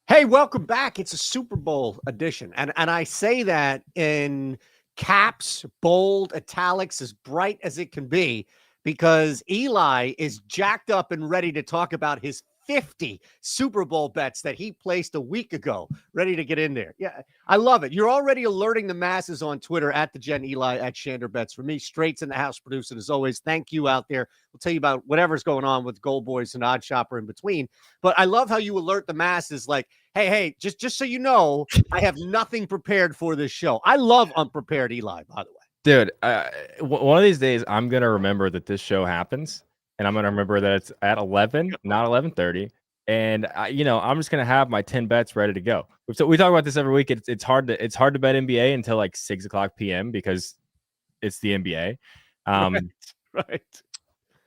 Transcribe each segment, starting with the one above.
Hey, welcome back. It's a Super Bowl edition. And I say that in caps, bold, italics, as bright as it can be, because Eli is jacked up and ready to talk about his 50 Super Bowl bets that he placed a week ago, ready to get in there. Yeah, I love it. You're already alerting the masses on Twitter at the Gen Eli at Shander Bets. For me, Straight's in the house producing as always. Thank you out there. We'll tell you about whatever's going on with Gold Boys and Odd Shopper in between. But I love how you alert the masses like, hey, just so you know, I have nothing prepared for this show. I love unprepared Eli, by the way. Dude, one of these days, I'm going to remember that this show happens, and I'm going to remember that it's at 11, not 11:30. And, I'm just going to have my 10 bets ready to go. So we talk about this every week. It's hard to bet NBA until like 6 o'clock p.m. because it's the NBA. Right.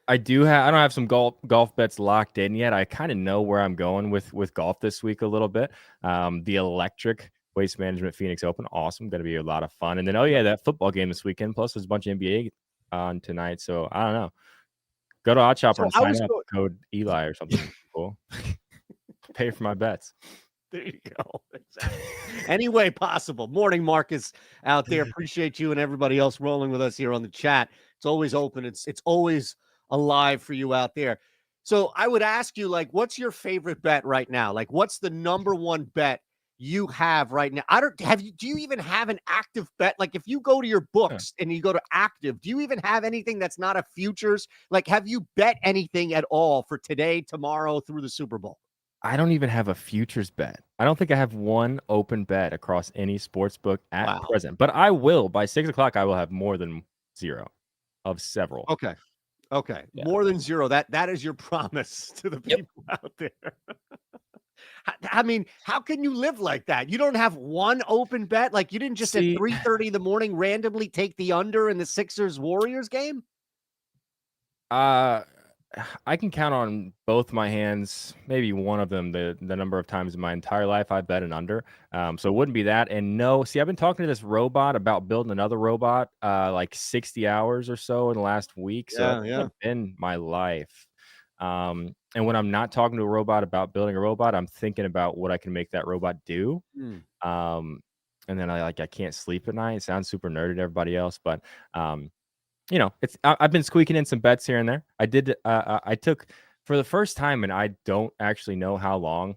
I don't have some golf bets locked in yet. I kind of know where I'm going with golf this week a little bit. The Electric Waste Management Phoenix Open, awesome, going to be a lot of fun. And then that football game this weekend. Plus, there's a bunch of NBA on tonight. So I don't know. Go to Odd Shopper and sign up. Code Eli or something cool. Pay for my bets. There you go. Exactly. Any way possible. Morning, Marcus out there. Appreciate you and everybody else rolling with us here on the chat. It's always open. It's always alive for you out there. So I would ask you, like, what's your favorite bet right now? Like, what's the number one bet you have right now? Do you even have an active bet? Like, if you go to your books and you go to active, do you even have anything that's not a futures? Like, have you bet anything at all for today, tomorrow, through the Super Bowl? I don't even have a futures bet. I don't think I have one open bet across any sports book at present, but I will by 6 o'clock. I will have more than zero of several. Okay. Yeah. More than zero. That is your promise to the people out there. I mean, how can you live like that? You don't have one open bet? Like, you didn't just at 3:30 in the morning randomly take the under in the Sixers-Warriors game? I can count on both my hands, maybe one of them, the number of times in my entire life I bet an under. So it wouldn't be that. And no, I've been talking to this robot about building another robot like 60 hours or so in the last week. So it's been my life. And when I'm not talking to a robot about building a robot, I'm thinking about what I can make that robot do. And then I can't sleep at night. It sounds super nerdy to everybody else, but I've been squeaking in some bets here and there. I took for the first time, and I don't actually know how long.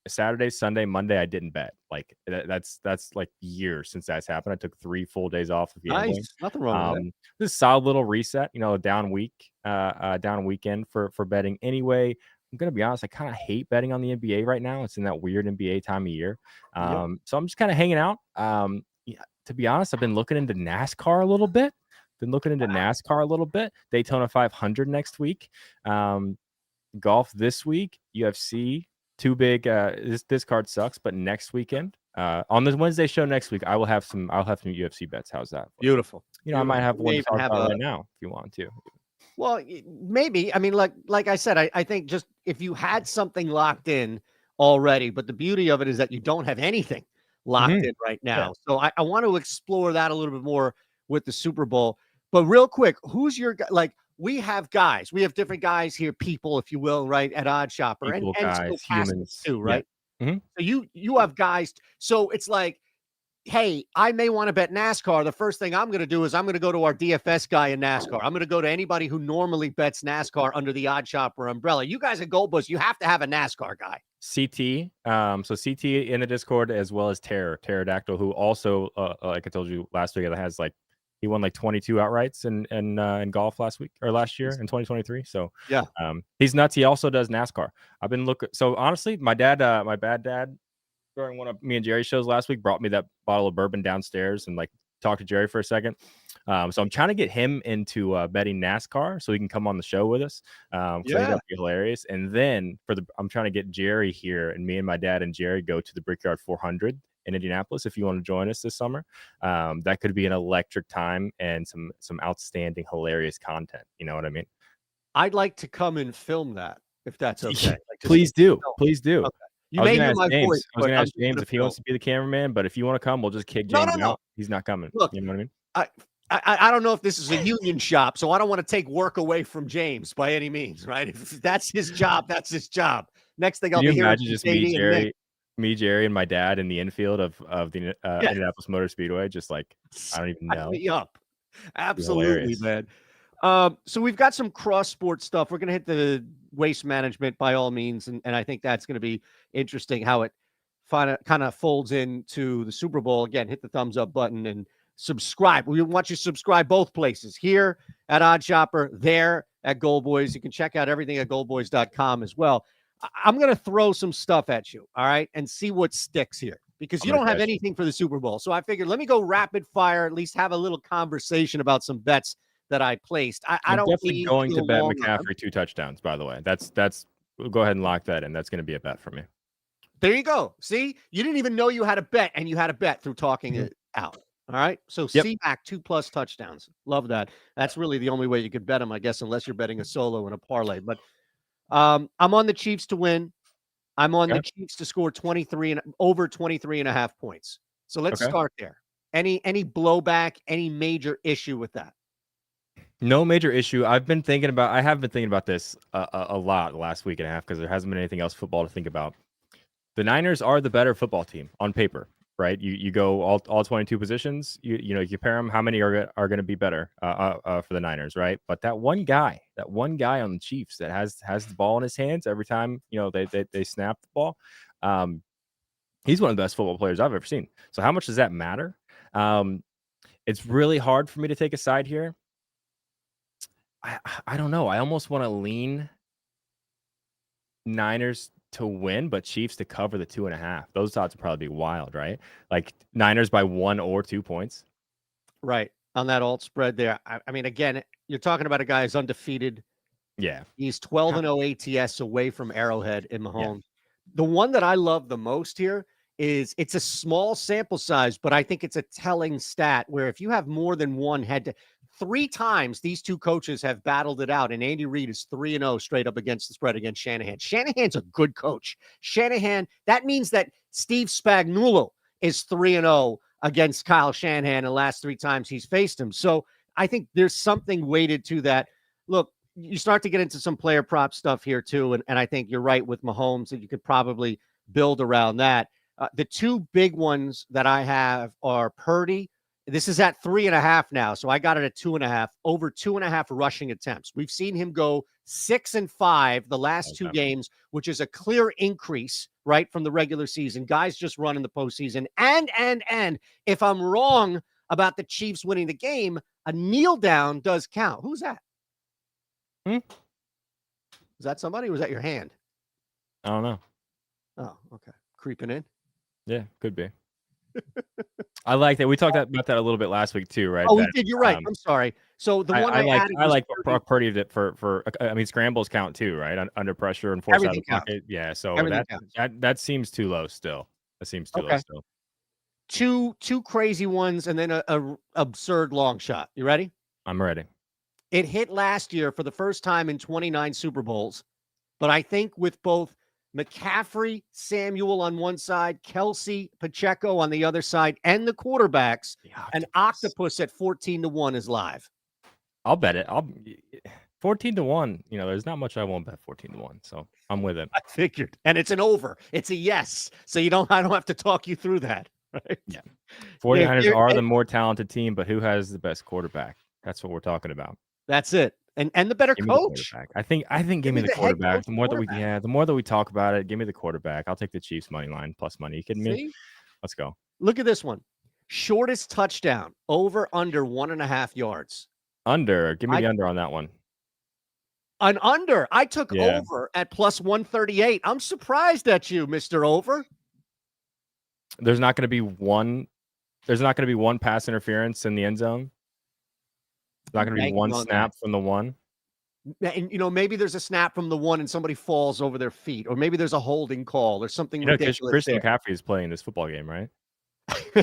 Saturday, Sunday, Monday, I didn't bet. Like that's like years since that's happened. I took 3 full days off of gambling. Nice, nothing wrong with that. This is a solid little reset. A down weekend for betting. Anyway, I'm gonna be honest. I kind of hate betting on the NBA right now. It's in that weird NBA time of year. So I'm just kind of hanging out. To be honest, I've been looking into NASCAR a little bit. Daytona 500 next week. Golf this week. UFC. Too big. This card sucks. But next weekend, on the Wednesday show next week, I'll have some UFC bets. How's that? Beautiful. I might have one to talk about right now if you want to. Well, maybe. I mean, like I said, I think just if you had something locked in already, but the beauty of it is that you don't have anything locked in right now. So I want to explore that a little bit more with the Super Bowl. But real quick, who's your – like, we have guys. We have different guys here, people, if you will, right, at Odd Shopper. People, guys, humans. Too, right? So you have guys. So it's like, hey, I may want to bet NASCAR. The first thing I'm going to do is I'm going to go to our DFS guy in NASCAR. I'm going to go to anybody who normally bets NASCAR under the Odd Shopper umbrella. You guys at Gold Boys, you have to have a NASCAR guy. CT, so CT in the Discord, as well as Pterodactyl, who also, like I told you last week, has he won like 22 outrights in golf last year in 2023. So he's nuts. He also does NASCAR. I've been looking. So honestly, my bad dad, during one of me and Jerry's shows last week, brought me that bottle of bourbon downstairs and talked to Jerry for a second. So I'm trying to get him into betting NASCAR so he can come on the show with us. I think that'd be hilarious. And then I'm trying to get Jerry here, and me and my dad and Jerry go to the Brickyard 400 in Indianapolis. If you want to join us this summer, that could be an electric time and some outstanding, hilarious content. You know what I mean? I'd like to come and film that if that's okay. Please do. Okay. You may hear my voice. I was going to ask James if he wants to be the cameraman, but if you want to come, we'll just kick James out. He's not coming. Look, you know what I mean? I don't know if this is a union shop, so I don't want to take work away from James by any means, right? If that's his job, that's his job. Next thing I'll be hearing just meet Jerry. me, Jerry, and my dad in the infield of the Yeah. Indianapolis Motor Speedway, just like I don't even Sign know. me up. Absolutely, Hilarious. man. So we've got some cross sport stuff. We're gonna hit the waste management by all means, and I think that's gonna be interesting how it kind of folds into the Super Bowl. Again, hit the thumbs up button and subscribe. We want you to subscribe both places, here at Odd Shopper, there at Gold Boys. You can check out everything at goldboys.com as well. I'm going to throw some stuff at you, all right, and see what sticks here, because you don't have anything for the Super Bowl. So I figured, let me go rapid fire, at least have a little conversation about some bets that I placed. I don't definitely need going to bet long McCaffrey 2 touchdowns, by the way. That's we'll go ahead and lock that in. That's going to be a bet for me. There you go. See, you didn't even know you had a bet, and you had a bet through talking it out. All right. So C-Mac 2+ touchdowns. Love that. That's really the only way you could bet him, I guess, unless you're betting a solo and a parlay. But I'm on the Chiefs to win. I'm on the Chiefs to score 23 and over 23.5 points. So let's start there. Any blowback, any major issue with that? No major issue. I have been thinking about this a lot the last week and a half, because there hasn't been anything else football to think about. The Niners are the better football team on paper, right? You go all 22 positions. You compare them. How many are going to be better for the Niners, right? But that one guy on the Chiefs that has the ball in his hands every time they snap the ball. He's one of the best football players I've ever seen. So how much does that matter? It's really hard for me to take a side here. I don't know. I almost want to lean Niners to win, but Chiefs to cover the 2.5. Those odds would probably be wild, right? Like Niners by 1 or 2 points. Right. On that alt spread there. I mean, again, you're talking about a guy who's undefeated. Yeah. He's 12-0 ATS away from Arrowhead in Mahomes. Yeah. The one that I love the most here is, it's a small sample size, but I think it's a telling stat where if you have more than one head to 3 times, these two coaches have battled it out, and Andy Reid is 3-0 straight up against the spread against Shanahan. Shanahan's a good coach. Shanahan, that means that Steve Spagnuolo is 3-0 against Kyle Shanahan the last 3 times he's faced him. So I think there's something weighted to that. Look, you start to get into some player prop stuff here too, and I think you're right with Mahomes that you could probably build around that. The 2 big ones that I have are Purdy. This is at 3.5 now, so I got it at 2.5, over 2.5 rushing attempts. We've seen him go 6-5 the last 2 games, which is a clear increase, right, from the regular season. Guys just run in the postseason. And if I'm wrong about the Chiefs winning the game, a kneel down does count. Who's that? Is that somebody, or was that your hand? I don't know. Oh, okay. Creeping in? Yeah, could be. I like that. We talked about that a little bit last week too, right? Oh, we did. You're right. I'm sorry. So the one I like Brock Purdy that for I mean, scrambles count too, right? Under pressure and force out of the pocket. Yeah, so that seems too low still. That seems too low still. Two crazy ones, and then a absurd long shot. You ready? I'm ready. It hit last year for the first time in 29 Super Bowls, but I think with both McCaffrey, Samuel on one side, Kelsey, Pacheco on the other side, and the quarterbacks, an octopus at 14-1 is live. I'll bet it. 14-1. There's not much I won't bet 14-1, so I'm with it. I figured, and it's an over. It's a yes, so I don't have to talk you through that. Right? Yeah. 49ers are the more talented team, but who has the best quarterback? That's what we're talking about. That's it. And the better coach. I think give me the quarterback. The more that we talk about it, give me the quarterback. I'll take the Chiefs money line plus money. You kidding me? Let's go. Look at this one. Shortest touchdown, over under 1.5 yards. Under. Give me the under on that one. An under. I took over at plus 138. I'm surprised at you, Mr. Over. There's not going to be one pass interference in the end zone. It's not going to be one snap from the one. And maybe there's a snap from the one and somebody falls over their feet, or maybe there's a holding call or something ridiculous. Christian McCaffrey is playing this football game, right?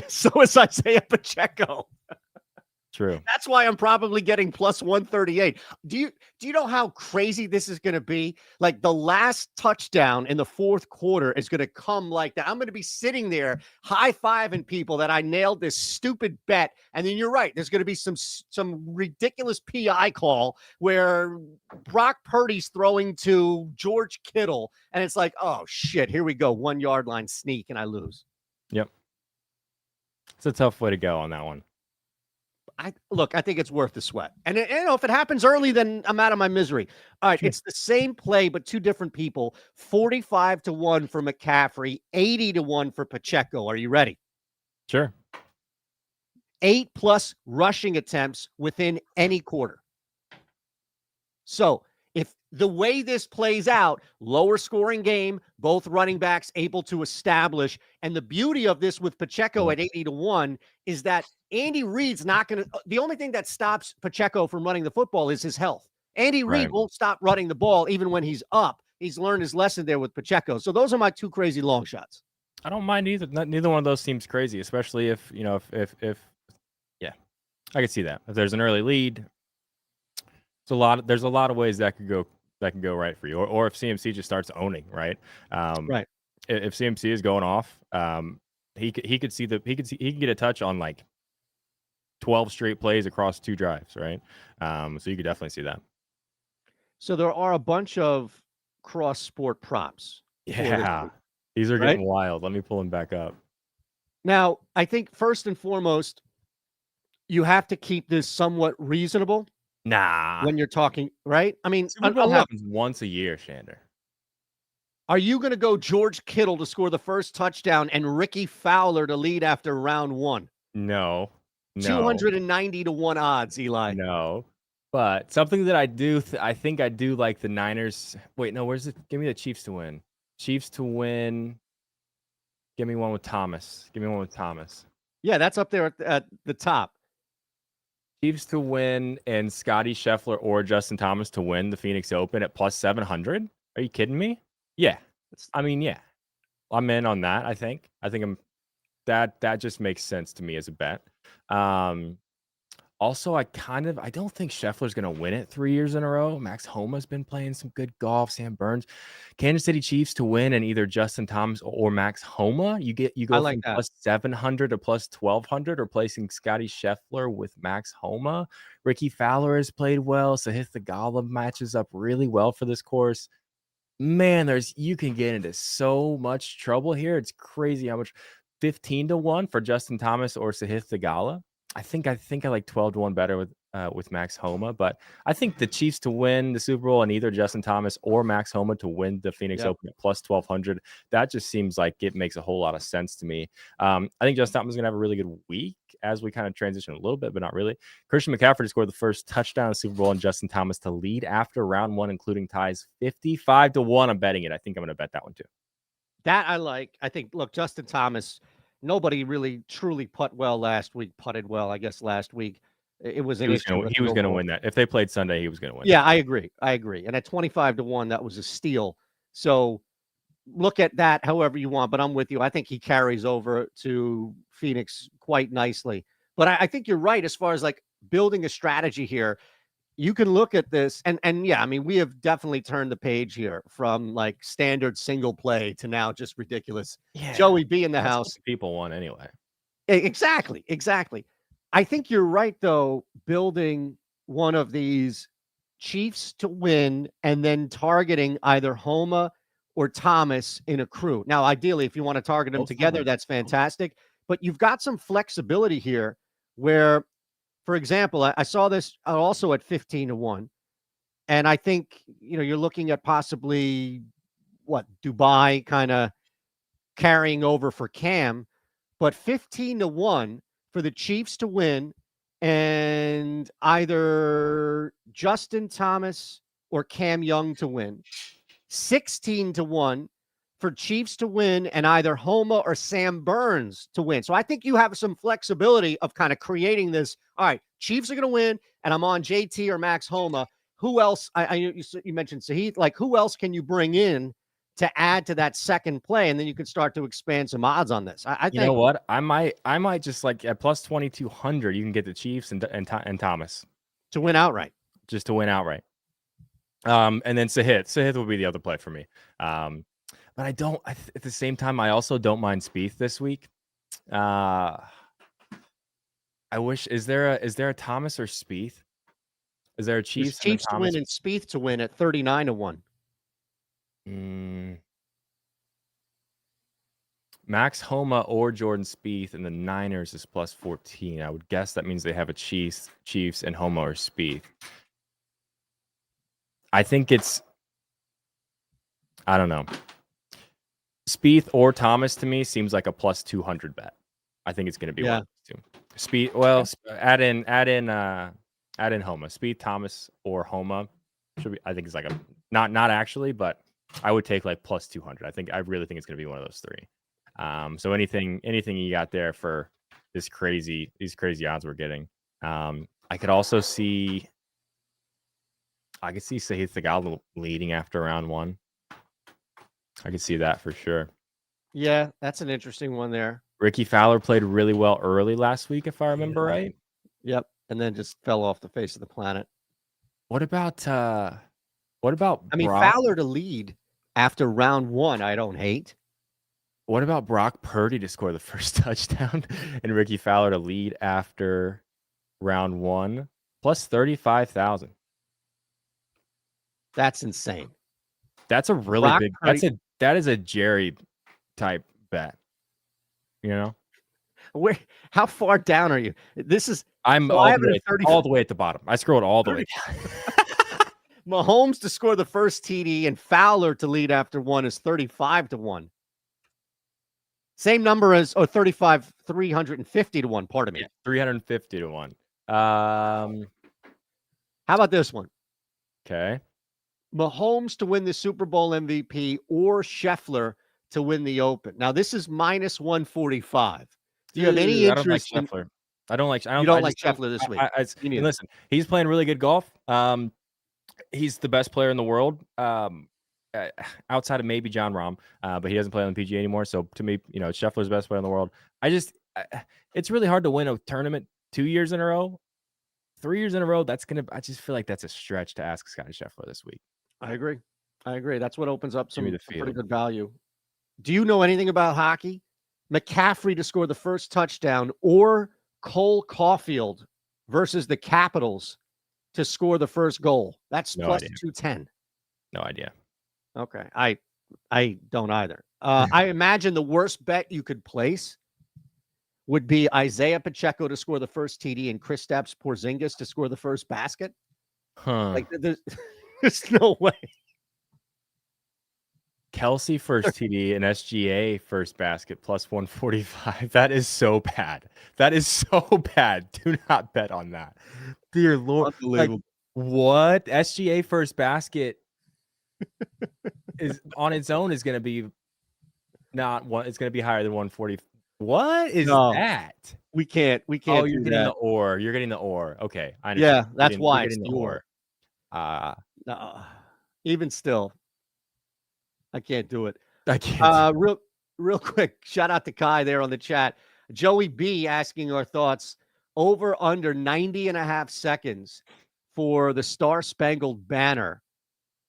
So is Isaiah Pacheco. True. That's why I'm probably getting plus 138. Do you know how crazy this is going to be? Like the last touchdown in the fourth quarter is going to come like that. I'm going to be sitting there high-fiving people that I nailed this stupid bet. And then you're right. There's going to be some ridiculous PI call where Brock Purdy's throwing to George Kittle. And it's like, oh, shit, here we go. 1 yard line sneak, and I lose. Yep. It's a tough way to go on that one. I think it's worth the sweat. And if it happens early, then I'm out of my misery. All right, it's the same play, but two different people. 45-1 for McCaffrey, 80-1 for Pacheco. Are you ready? Sure. 8+ rushing attempts within any quarter. So if the way this plays out, lower scoring game, both running backs able to establish. And the beauty of this with Pacheco at 80-1 is that Andy Reid's not going to, the only thing that stops Pacheco from running the football is his health. Andy Reid won't stop running the ball even when he's up. He's learned his lesson there with Pacheco. So those are my two crazy long shots. I don't mind either. Neither one of those seems crazy, especially if yeah, I can see that. If there's an early lead, there's a lot of ways that could go right for you. Or if CMC just starts owning, right? Right. If CMC is going off, he could get a touch on like 12 straight plays across 2 drives, right? So you could definitely see that. So there are a bunch of cross sport props. Yeah. These are getting wild. Let me pull them back up. Now, I think first and foremost, you have to keep this somewhat reasonable. Nah. When you're talking, right? I mean, Super Bowl happens once a year, Shander. Are you going to go George Kittle to score the first touchdown and Ricky Fowler to lead after round 1? No. 290-1 odds, Eli. No. But something that I do, I think I do like the Niners. Wait, no, where's it? Give me the Chiefs to win. Chiefs to win. Give me one with Thomas. Yeah, that's up there at the top. Chiefs to win and Scotty Scheffler or Justin Thomas to win the Phoenix Open at plus 700. Are you kidding me? Yeah. Yeah. I'm in on that, I think. That just makes sense to me as a bet. Also, I don't think Scheffler's going to win it 3 years in a row. Max Homa's been playing some good golf. Sam Burns. Kansas City Chiefs to win and either Justin Thomas or Max Homa. You go like from that. plus 700 to plus 1,200, replacing Scotty Scheffler with Max Homa. Ricky Fowler has played well. Sahith Theegala matches up really well for this course. Man, you can get into so much trouble here. It's crazy how much. 15-1 for Justin Thomas or Sahith Theegala. I think I like 12-1 better with Max Homa, but I think the Chiefs to win the Super Bowl and either Justin Thomas or Max Homa to win the Phoenix Open at plus 1,200. That just seems like it makes a whole lot of sense to me. I think Justin Thomas is going to have a really good week as we kind of transition a little bit, but not really. Christian McCaffrey scored the first touchdown in the Super Bowl and Justin Thomas to lead after round 1, including ties. 55-1. I'm betting it. I think I'm going to bet that one too. That I like. I think, look, Justin Thomas, nobody really truly putted well last week. It was he was going to win that. If they played Sunday, he was going to win. Yeah, I agree. And at 25-1, that was a steal. So look at that however you want, but I'm with you. I think he carries over to Phoenix quite nicely. But I think you're right as far as like building a strategy here. You can look at this and yeah, I mean, we have definitely turned the page here from like standard single play to now just ridiculous. Yeah, Joey B in the house. People won anyway. Exactly. I think you're right, though, building one of these Chiefs to win and then targeting either Homa or Thomas in a crew. Now, ideally, if you want to target them together, that's fantastic. But you've got some flexibility here where, for example, I saw this also at 15-1. And I think, you're looking at possibly Dubai kind of carrying over for Cam, but 15-1 for the Chiefs to win and either Justin Thomas or Cam Young to win. 16-1 for Chiefs to win and either Homa or Sam Burns to win. So I think you have some flexibility of kind of creating this. All right, Chiefs are going to win, and I'm on JT or Max Homa. Who else? You mentioned Sahith. Like, who else can you bring in to add to that second play, and then you can start to expand some odds on this. I think, you know what? I might just like at plus 2,200, you can get the Chiefs and Thomas to win outright. Just to win outright. And then Sahith will be the other play for me. But I don't. At the same time, I also don't mind Spieth this week. I wish. Is there a Thomas or Spieth? Is there a Chiefs? Chiefs to win and Spieth to win at 39-1. Max Homa or Jordan Spieth and the Niners is plus 14. I would guess that means they have a Chiefs and Homa or Spieth. I think it's, I don't know. Spieth or Thomas to me seems like a plus 200 bet. I think it's going to be one of those two. Spieth, well, add in Homa. Spieth, Thomas, or Homa should be. I think it's like a not actually, but I would take like plus 200. I really think it's going to be one of those three. So anything you got there for these crazy odds we're getting. I could also see. I could see Sahith Theegala leading after round one. I could see that for sure. Yeah, that's an interesting one there. Ricky Fowler played really well early last week, if I remember right. Yep, and then just fell off the face of the planet. What about I mean, Fowler to lead after round one, I don't hate. What about Brock Purdy to score the first touchdown and Ricky Fowler to lead after round one? Plus 35,000. That's insane. That's a really big. That is a Jerry type bet. You know, how far down are you? I'm all the way at the bottom. I scrolled all the way down. Mahomes to score the first TD and Fowler to lead after one is 35-1. Same number as 350-1. Pardon me. 350-1. How about this one? Okay. Mahomes to win the Super Bowl MVP or Scheffler to win the Open. Now this is minus 145. Do you have any interest in Scheffler? I don't like Scheffler this week. Listen, he's playing really good golf. He's the best player in the world. Outside of maybe John Rahm, but he doesn't play on the PGA anymore. So to me, Scheffler's the best player in the world. It's really hard to win a tournament 2 years in a row, 3 years in a row. I just feel like that's a stretch to ask Scotty Scheffler this week. I agree. That's what opens up some pretty good value. Do you know anything about hockey? McCaffrey to score the first touchdown or Cole Caulfield versus the Capitals to score the first goal. That's plus 210. No idea. Okay. I don't either. I imagine the worst bet you could place would be Isaiah Pacheco to score the first TD and Kristaps Porzingis to score the first basket. Like there's no way. Kelsey first TD and SGA first basket plus 145. That is so bad. Do not bet on that. Dear Lord. Unbelievable. What? SGA first basket is on its own is going to be not one. It's going to be higher than 140. What is that? We can't. Oh, you're getting the or. You're getting the or. Okay. I understand. Yeah, that's why it's the or. Even still, I can't do it. I can't. Real quick, shout out to Kai there on the chat. Joey B asking our thoughts over under 90.5 seconds for the Star Spangled Banner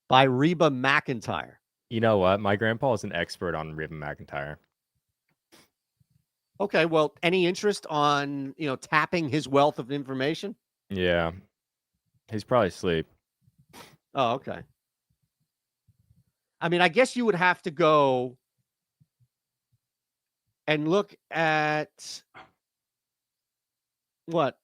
by Reba McEntire. You know what? My grandpa is an expert on Reba McEntire. Okay, well, any interest on, tapping his wealth of information? Yeah. He's probably asleep. Oh, okay. I mean, I guess you would have to go and look at what?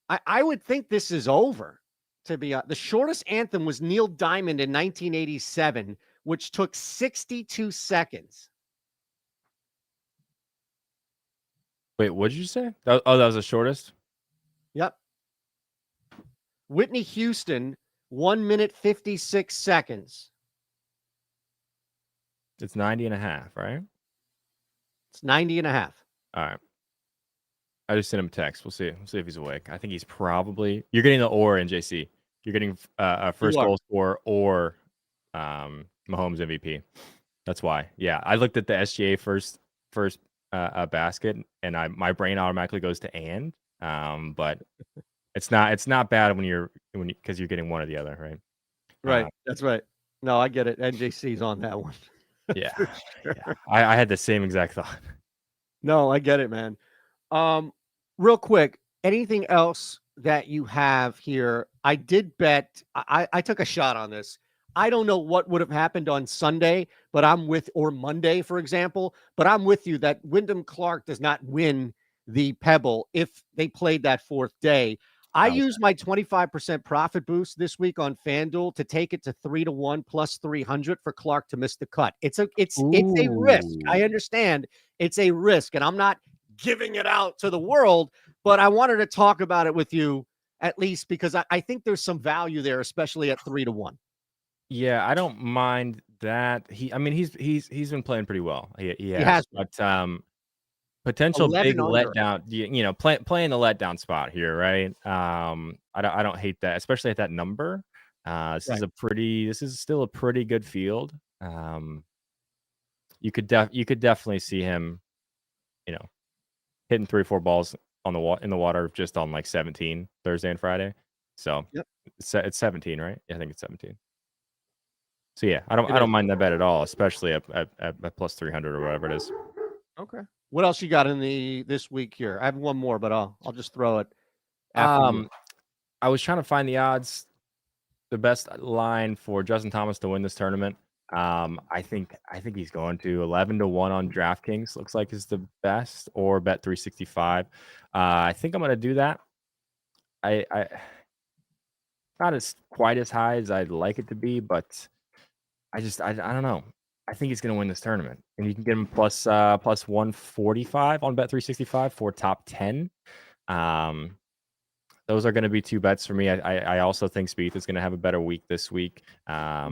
I would think this is over. To be the shortest anthem was Neil Diamond in 1987, which took 62 seconds. Wait, what did you say? That was the shortest? Yep. Whitney Houston, 1 minute 56 seconds. It's 90.5, right? It's 90.5. All right. I just sent him a text. We'll see. We'll see if he's awake. I think he's probably. You're getting the or in JC. You're getting a first goal score or Mahomes MVP. That's why. Yeah, I looked at the SGA first basket, and my brain automatically goes to but it's not bad when because you're getting one or the other, right? Right. That's right. No, I get it. NJC's on that one. Yeah. For sure. Yeah. I had the same exact thought. No, I get it, man. Real quick, anything else that you have here? I did bet. I took a shot on this. I don't know what would have happened on Sunday, but or Monday, for example, but I'm with you that Wyndham Clark does not win the Pebble if they played that fourth day. I used my 25% profit boost this week on FanDuel to take it to 3-1 plus 300 for Clark to miss the cut. It's a risk. I understand it's a risk, and I'm not giving it out to the world, but I wanted to talk about it with you at least because I think there's some value there, especially at 3-1. Yeah, I don't mind that. He's been playing pretty well. He has but potential big 11 under. letdown. Playing the letdown spot here, right? I don't hate that, especially at that number. This is still a pretty good field. You could definitely see him, hitting 3 or 4 balls in the water just on like 17 Thursday and Friday. So it's 17, right? Yeah, I think it's 17. So yeah, I don't mind that bet at all, especially at plus 300 or whatever it is. Okay. What else you got in this week here? I have one more, but I'll just throw it after you. I was trying to find the odds, the best line for Justin Thomas to win this tournament. I think he's going to 11-1 on DraftKings. Looks like is the best, or bet 365. I think I'm going to do that. I not as quite as high as I'd like it to be, but I don't know. I think he's going to win this tournament, and you can get him plus 145 on bet 365 for top 10. Those are going to be 2 bets for me. I also think Spieth is going to have a better week this week. I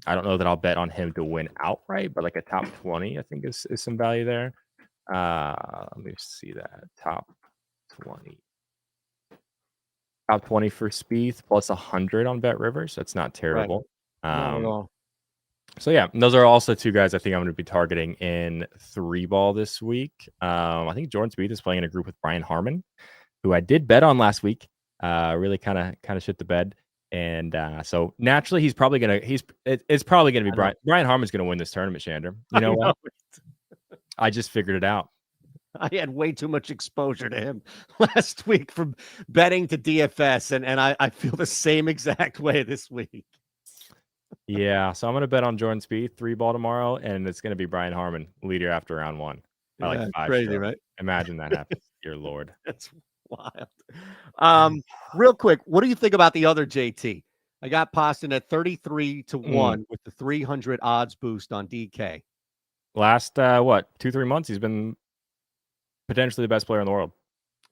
don't know that I'll bet on him to win outright, but like a top 20, I think is some value there. Let me see that top 20. Top 20 for Spieth plus 100 on Bet Rivers. That's not terrible. Right. Not at all. So yeah, those are also 2 guys I think I'm going to be targeting in 3-ball this week. I think Jordan Spieth is playing in a group with Brian Harmon, who I did bet on last week. Really kind of shit the bed, and so naturally it's probably gonna be Brian Harmon's gonna win this tournament. Shander, you know what? I just figured it out. I had way too much exposure to him last week from betting to DFS, and I feel the same exact way this week. Yeah, so I'm going to bet on Jordan Spieth 3-ball tomorrow, and it's going to be Brian Harmon, leader after round 1. I like 5 crazy, strokes. right? Imagine that happens. Dear Lord. That's wild. Real quick, what do you think about the other JT? I got Poston at 33-1 with the 300 odds boost on DK. Last 2-3 months, he's been potentially the best player in the world.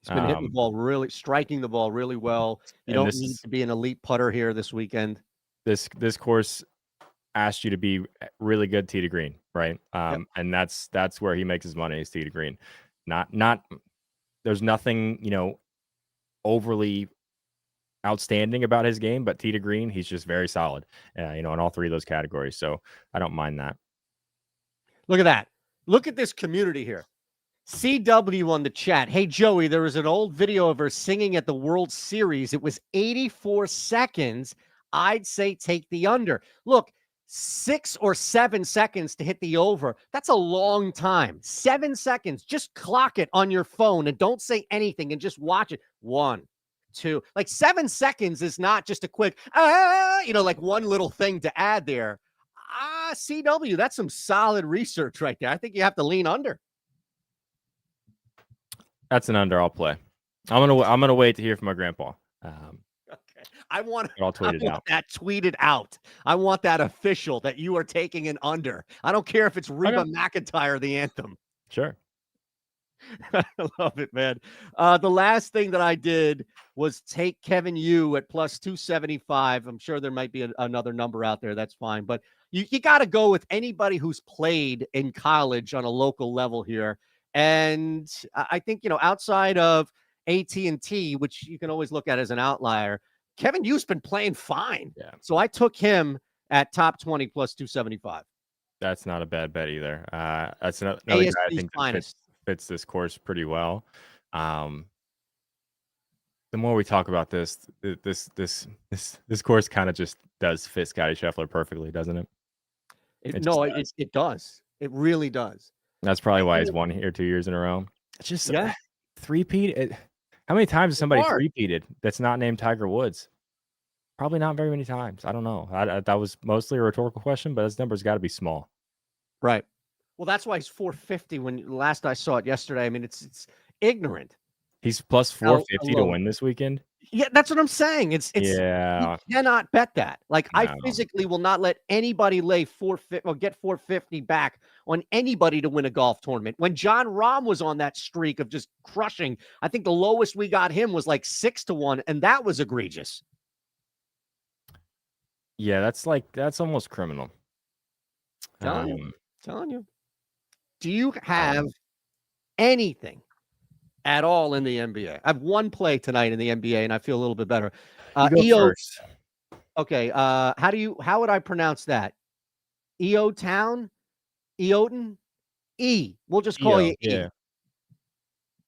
He's been hitting the ball striking the ball really well. You don't need to be an elite putter here this weekend. This course asked you to be really good tee to green, right? And that's where he makes his money, is tee to green. Not there's nothing, overly outstanding about his game, but tee to green, he's just very solid, in all 3 of those categories. So I don't mind that. Look at that. Look at this community here. CW on the chat. Hey, Joey, there was an old video of her singing at the World Series. It was 84 seconds. I'd say take the under. Look, 6 or 7 seconds to hit the over. That's a long time. 7 seconds. Just clock it on your phone and don't say anything and just watch it. 1, 2. Like 7 seconds is not just a quick, like one little thing to add there. CW, that's some solid research right there. I think you have to lean under. That's an under. I'll play. I'm gonna wait to hear from my grandpa. Okay. I want that tweeted out. I want that official that you are taking an under. I don't care if it's Reba McEntire, the anthem. Sure. I love it, man. The last thing that I did was take Kevin Yu at plus 275. I'm sure there might be another number out there. That's fine. But you got to go with anybody who's played in college on a local level here. And I think, outside of AT&T, which you can always look at as an outlier, Kevin Yu's been playing fine. Yeah. So I took him at top 20 plus 275. That's not a bad bet either. That's another guy I ASP's think that finest. fits this course pretty well. The more we talk about this course kind of just does fit Scotty Scheffler perfectly, doesn't it? It does. It really does. That's probably why he's won here 2 years in a row. It's just Yeah. three-peat. How many times has somebody hard. three-peated that's not named Tiger Woods? Probably not very many times. I don't know. That was mostly a rhetorical question, but his number's got to be small. Right. Well, that's why he's 450 when last I saw it yesterday. I mean, it's ignorant. He's plus 450 to win this weekend. Yeah, that's what I'm saying. It's Yeah. You cannot bet that. Like, No. I physically will not let anybody lay 450 or get 450 back on anybody to win a golf tournament. When John Rahm was on that streak of just crushing, I think the lowest we got him was like 6-1, and that was egregious. Yeah, that's almost criminal. Telling you. Do you have anything at all in the NBA? I have one play tonight in the NBA, and I feel a little bit better. You go first. Okay. How would I pronounce that? Eytan? E. We'll just call you E. Yeah.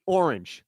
Orange.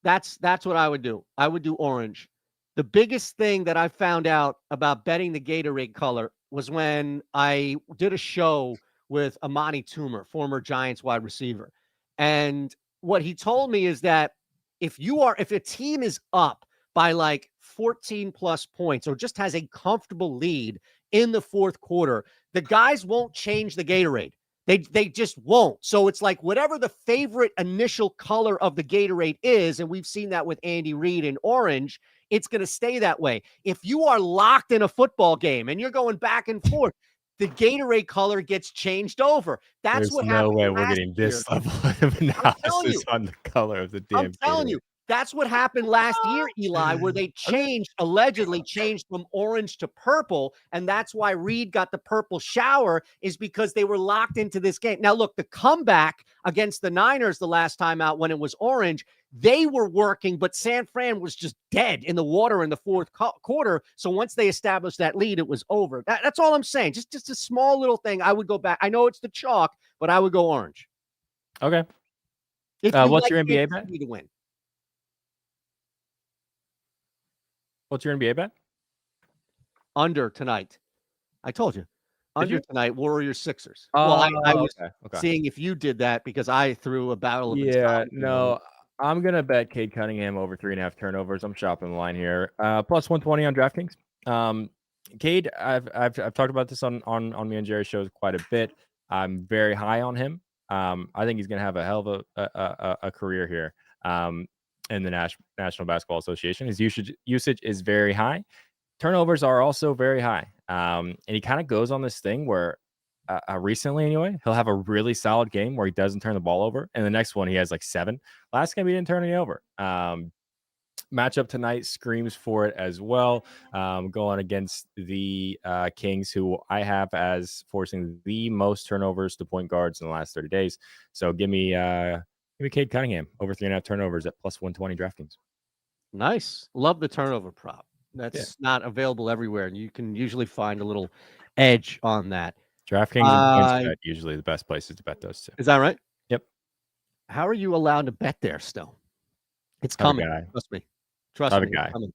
That's what I would do. I would do orange. The biggest thing that I found out about betting the Gatorade color was when I did a show with Amani Toomer, former Giants wide receiver. And what he told me is that if a team is up by like 14 plus points or just has a comfortable lead in the fourth quarter, the guys won't change the Gatorade. They just won't. So it's like whatever the favorite initial color of the Gatorade is, and we've seen that with Andy Reid in orange, it's going to stay that way. If you are locked in a football game and you're going back and forth, the Gatorade color gets changed over. That's what happened. There's no way we're getting this level of analysis on the color of the damn I'm telling you. That's what happened last year, Eli, where they allegedly changed from orange to purple. And that's why Reed got the purple shower, is because they were locked into this game. Now, look, the comeback against the Niners the last time out when it was orange, they were working, but San Fran was just dead in the water in the fourth quarter. So once they established that lead, it was over. That's all I'm saying. Just a small little thing. I would go back. I know it's the chalk, but I would go orange. Okay. What's your NBA bet? To win. What's your NBA bet? Under tonight. I told you. Under tonight, Warriors Sixers. Oh, well, I was okay. seeing if you did that because I threw a battle of no. I'm gonna bet Cade Cunningham over 3.5 turnovers. I'm shopping the line here. Plus 120 on DraftKings. Cade, I've talked about this on me and Jerry's shows quite a bit. I'm very high on him. I think he's gonna have a hell of a career here. In the National Basketball Association. His usage is very high. Turnovers are also very high. And he kind of goes on this thing where recently anyway, he'll have a really solid game where he doesn't turn the ball over. And the next one, he has like 7. Last game, he didn't turn any over. Matchup tonight screams for it as well. Going against the Kings, who I have as forcing the most turnovers to point guards in the last 30 days. So give me Cade Cunningham over 3.5 turnovers at plus 120 DraftKings. Nice. Love the turnover prop. That's not available everywhere. And you can usually find a little edge on that. DraftKings and PointsBet usually the best places to bet those two. Is that right? Yep. How are you allowed to bet there still? It's coming. Trust me. Trust me. Coming.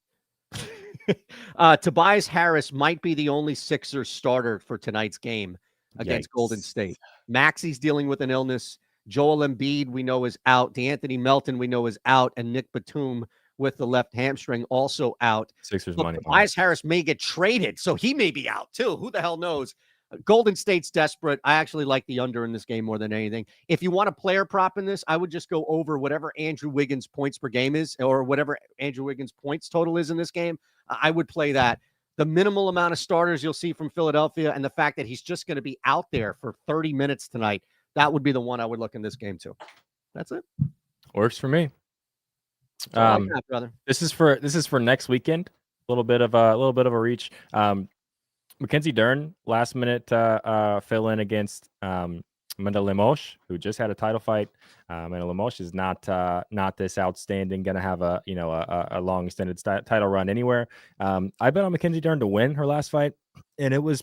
Tobias Harris might be the only Sixers starter for tonight's game against Golden State. Maxi's dealing with an illness. Joel Embiid, we know, is out. DeAnthony Melton, we know, is out. And Nick Batum with the left hamstring also out. Sixers money. Tobias Harris may get traded, so he may be out too. Who the hell knows? Golden State's desperate. I actually like the under in this game more than anything. If you want a player prop in this, I would just go over whatever Andrew Wiggins' points per game is, or whatever Andrew Wiggins' points total is in this game. I would play that. The minimal amount of starters you'll see from Philadelphia and the fact that he's just going to be out there for 30 minutes tonight, that would be the one I would look in this game too. That's it. Works for me. Brother. This is for next weekend. A little bit of a reach. Mackenzie Dern, last minute fill in against Mendel Limoges, who just had a title fight. Mendel Limoges is not this outstanding, going to have a long extended title run anywhere. I bet on Mackenzie Dern to win her last fight, and it was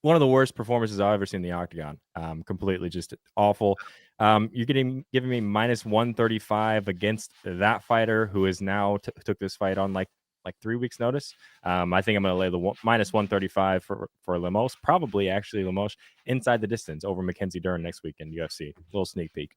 one of the worst performances I've ever seen in the octagon. Completely just awful. You're giving me minus 135 against that fighter who is now took this fight on like 3 weeks notice. I think I'm going to lay the minus 135 for Lemos, probably actually Lemos inside the distance over Mackenzie Dern next week in UFC. Little sneak peek.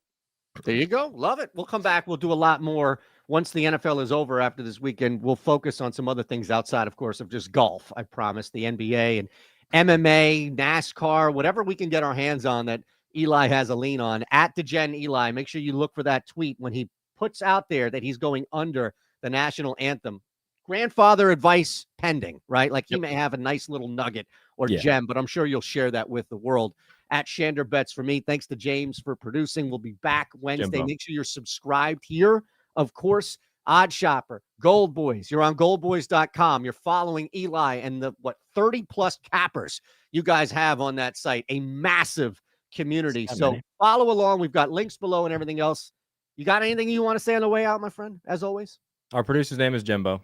There you go. Love it. We'll come back. We'll do a lot more once the NFL is over after this weekend. We'll focus on some other things outside, of course, of just golf. I promise. The NBA and MMA, NASCAR, whatever we can get our hands on that Eli has a lean on. At DeGen Eli, make sure you look for that tweet when he puts out there that he's going under the national anthem. Grandfather advice pending, right? Like he may have a nice little nugget or gem, but I'm sure you'll share that with the world. At Shander Bets for me. Thanks to James for producing. We'll be back Wednesday. Make sure you're subscribed here. Of course, Odd Shopper, Gold Boys. You're on goldboys.com. You're following Eli and the 30-plus cappers you guys have on that site. A massive community. So follow along. We've got links below and everything else. You got anything you want to say on the way out, my friend, as always? Our producer's name is Jimbo.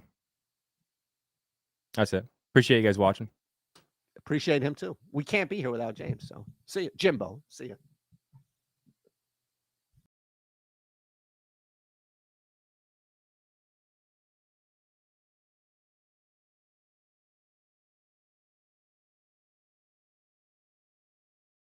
That's it. Appreciate you guys watching. Appreciate him too. We can't be here without James. So see you, Jimbo. See you.